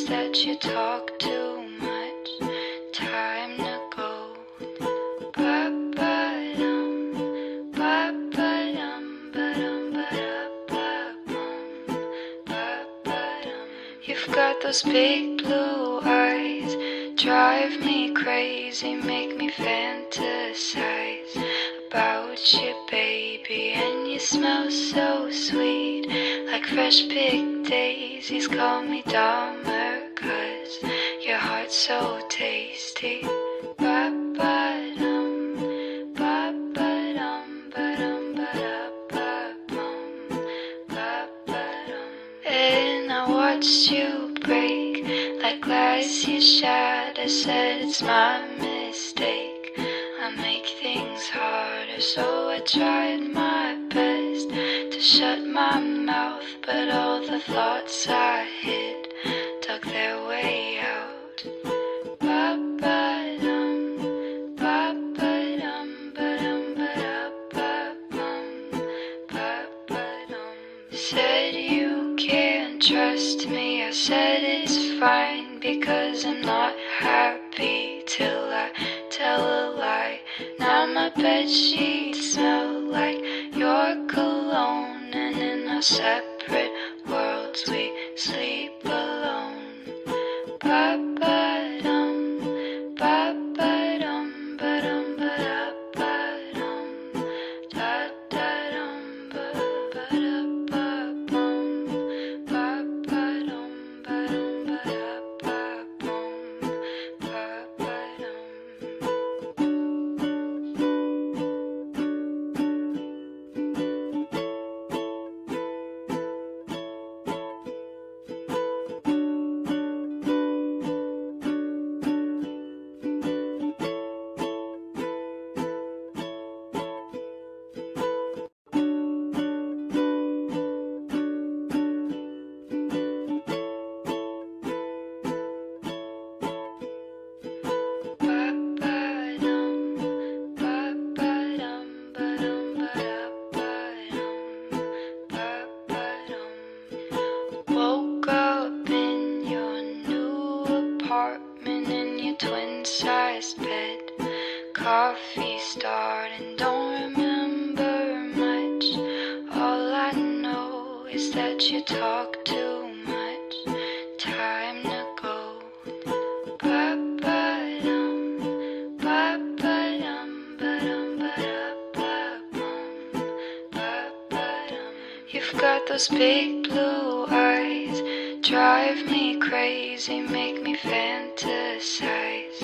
that you talk too much. Time to go. Ba-ba-dum, ba-ba-dum, ba-dum, ba-da-ba-bum, ba-ba-dum. You've got those big blue eyes, drive me crazy, make me fantasize about you, baby. And you smell so sweet, like fresh picked daisies. Call me Dahmer, 'cause your heart's so tasty. Ba-ba-dum, ba-ba-dum, ba-dum, ba-da-ba-bum, ba-ba-dum. And I watched you break like glass you shattered. I said it's my mistake, I make things harder, so I tried my best to shut my mouth, but all the thoughts I hid dug their way out. Ba-ba-dum, ba-ba-dum, ba-dum, ba-da-ba-bum, ba-ba-dum. Said you can't trust me, I said it's fine, because I'm not happy till I tell a lie. Now my bedsheets smell like your cologne, and in our separate worlds we sleep alone. Ba-ba-dum, ba-ba-dum, ba-dum, ba-da-ba-dum, da-da-dum, ba-ba-da-ba-bum, ba-ba-dum, ba-dum, ba-da-ba-bum, ba-ba-dum. Woke up in your new apartment, in your twin-sized bed. Coffee started, don't remember much. All I know is that you talk too much. Time to go. Ba-ba-dum, ba-ba-dum, ba-dum, ba-da-ba-bum, ba-ba-dum. You've got those big blue eyes, drive me crazy, make me fantasize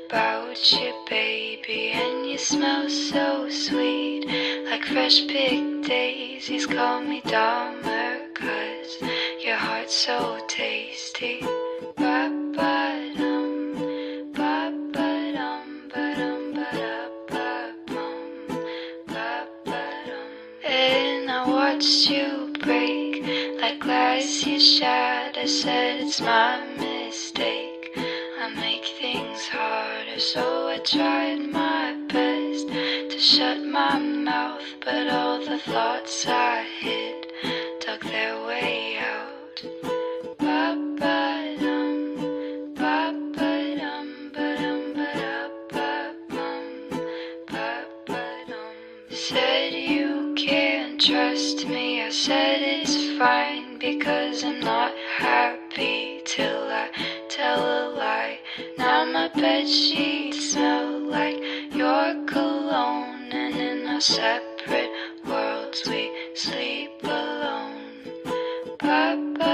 about you, baby. And you smell so sweet, like fresh picked daisies. Call me Dahmer, 'cause your heart's so tasty. Ba-ba-dum, ba-ba-dum, ba-dum, ba-da-ba-bum, ba-ba-dum. And I watched you break like glass you shattered. I said it's my mistake, I make things harder, so I tried my best to shut my mouth, but all the thoughts I hid dug their way out. Ba-ba-dum, ba-ba-dum, ba-dum, ba-da-ba-bum, ba-ba-dum. Said you can't trust me, I said it's fine, because I'm not happy till I tell a lie. Now my bedsheets smell like your cologne, and in our separate worlds we sleep alone. Bye-bye.